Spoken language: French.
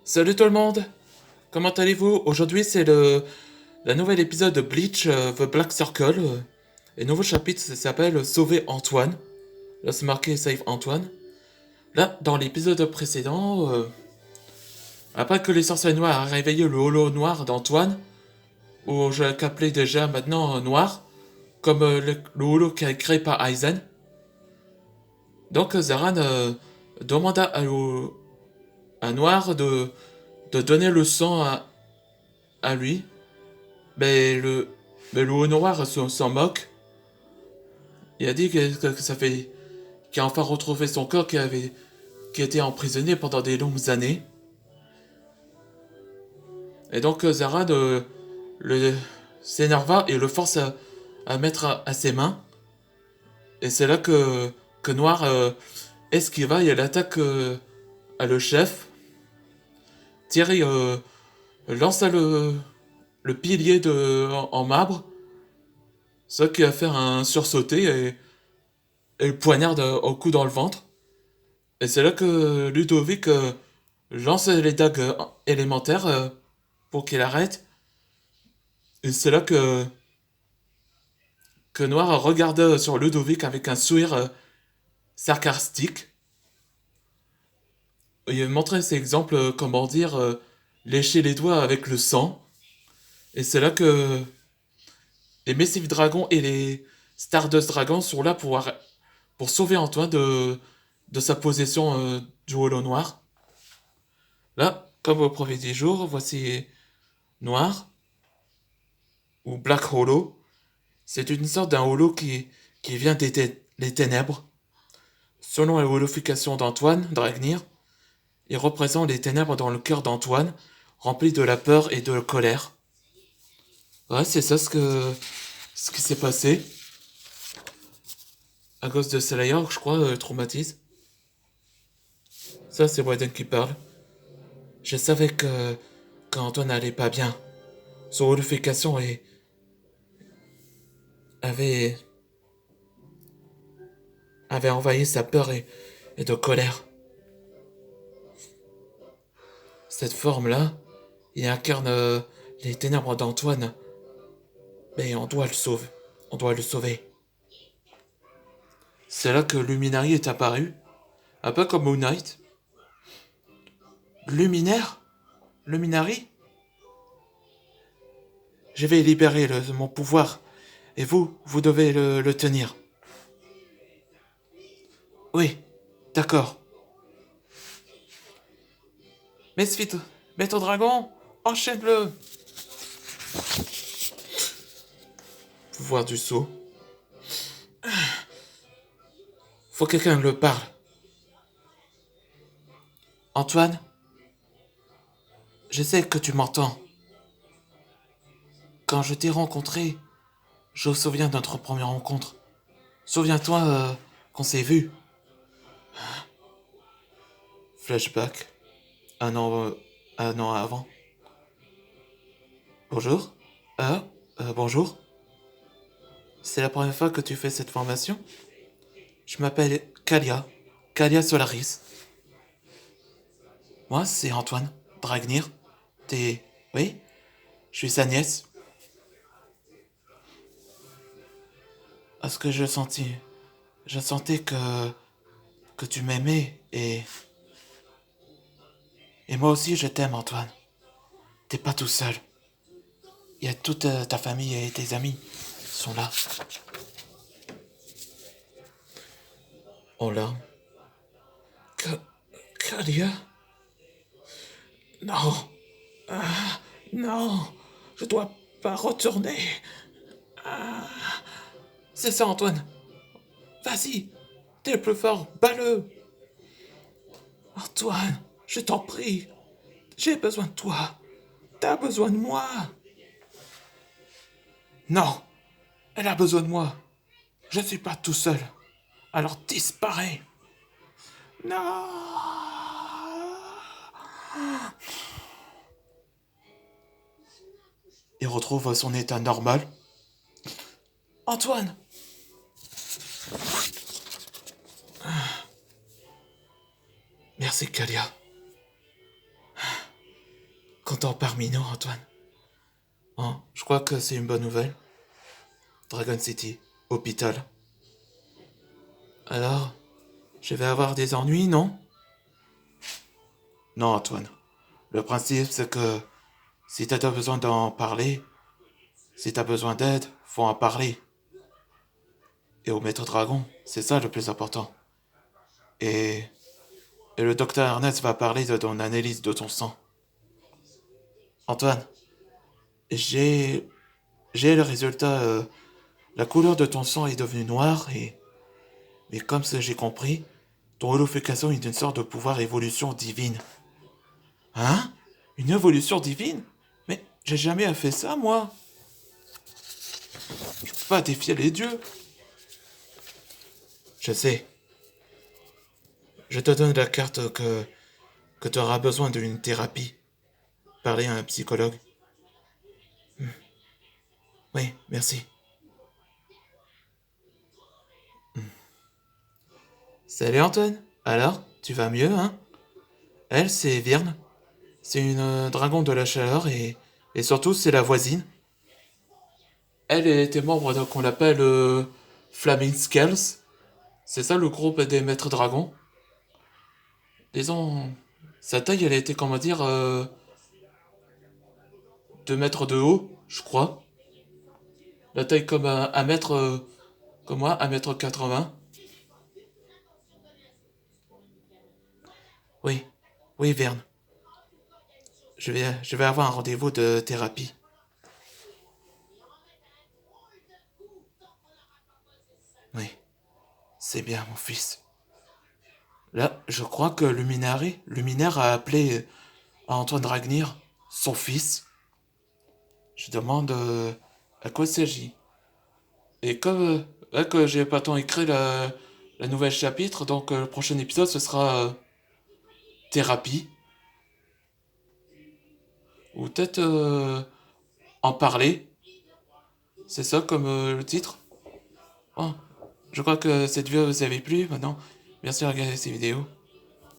Salut tout le monde! Comment allez-vous? Aujourd'hui c'est la nouvelle épisode de Bleach, The Black Circle. Et nouveau chapitre, ça s'appelle Sauver Antoine. Là c'est marqué Save Antoine. Là, dans l'épisode précédent, après que les sorciers noirs aient réveillé le holo noir d'Antoine, ou je l'appelais déjà maintenant Noir, comme le holo qui est créé par Aizen, donc Zaran demanda à Noir de donner le sang à lui. Mais le haut noir s'en moque. Il a dit que ça fait qu'il a enfin retrouvé son corps qui était emprisonné pendant des longues années. Et donc Zara s'énerva et le force à mettre à ses mains. Et c'est là que Noir esquiva et elle attaque à le chef. Thierry lança le pilier en marbre, ce qui a fait un sursauter et le poignarde au cou dans le ventre. Et c'est là que Ludovic lance les dagues élémentaires pour qu'il arrête. Et c'est là que Noir regarde sur Ludovic avec un sourire sarcastique. Il montrait ses exemples, comment dire, lécher les doigts avec le sang. Et c'est là que les Massive Dragons et les Stardust Dragons sont là pour sauver Antoine de sa possession du holo noir. Là, comme au premier des jours, voici Noir, ou Black Holo. C'est une sorte d'un holo qui vient des ténèbres. Selon la holofication d'Antoine, Dragnir, il représente les ténèbres dans le cœur d'Antoine, rempli de la peur et de la colère. Ouais, c'est ça ce qui s'est passé. À cause de Slayer, je crois, traumatise. Ça, c'est Waden qui parle. Je savais qu'Antoine allait pas bien. Son holofication avait, avait envahi sa peur et de colère. Cette forme-là, il incarne les ténèbres d'Antoine. Mais on doit le sauver. On doit le sauver. C'est là que Luminari est apparu. Un peu comme Moon Knight. Luminaire? Luminari? Je vais libérer mon pouvoir. Et vous devez le tenir. Oui, d'accord. Mesfit, mets ton dragon, enchaîne-le. Pouvoir du saut. Faut que quelqu'un le parle. Antoine, je sais que tu m'entends. Quand je t'ai rencontré, je me souviens de notre première rencontre. Souviens-toi qu'on s'est vu. Flashback. Un an avant. Bonjour. Bonjour. C'est la première fois que tu fais cette formation? Je m'appelle Kalia. Kalia Solaris. Moi, c'est Antoine. Dragnir. T'es... Oui? Je suis sa nièce. Parce que je sentis... Je sentais que tu m'aimais et... Et moi aussi, je t'aime, Antoine. T'es pas tout seul. Il y a toute ta famille et tes amis sont là. En larmes. Kalia? Non. Non. Je dois pas retourner. C'est ça, Antoine. Vas-y. T'es le plus fort. Bats-le. Antoine, je t'en prie. J'ai besoin de toi. T'as besoin de moi. Non. Elle a besoin de moi. Je ne suis pas tout seul. Alors disparais. Non. Il retrouve son état normal. Antoine. Merci, Kalia. content parmi nous, Antoine. Hein, je crois que c'est une bonne nouvelle. Dragon City, hôpital. Alors, je vais avoir des ennuis, non? Non, Antoine. Le principe, c'est que si t'as besoin d'en parler, si t'as besoin d'aide, faut en parler. Et au maître dragon, c'est ça le plus important. Et, et le docteur Ernest va parler de ton analyse de ton sang. Antoine, j'ai j'ai le résultat. La couleur de ton sang est devenue noire et mais comme ça j'ai compris, ton holofication est une sorte de pouvoir évolution divine. Hein? Une évolution divine? Mais j'ai jamais fait ça, moi. Je peux pas défier les dieux. Je sais. Je te donne la carte que tu auras besoin d'une thérapie. Parler à un psychologue. Oui, merci. Salut Antoine. Alors, tu vas mieux, hein? Elle, c'est Virne. C'est une dragon de la chaleur et surtout, c'est la voisine. Elle était membre de qu'on appelle Flaming Skulls. C'est ça le groupe des maîtres dragons. Disons, sa taille, elle a été, comment dire, 2 mètres de haut, je crois. La taille comme un mètre, comme moi, 1,80 m. Oui, oui, Verne. Je vais avoir un rendez-vous de thérapie. Oui, c'est bien, mon fils. Là, je crois que Luminaire a appelé Antoine Dragnir, son fils. Je demande à quoi il s'agit. Et comme là que j'ai pas tant écrit la nouvelle chapitre, donc le prochain épisode ce sera thérapie. Ou peut-être en parler. C'est ça comme le titre. Oh, je crois que cette vidéo vous avait plu. Maintenant, merci de regarder ces vidéos.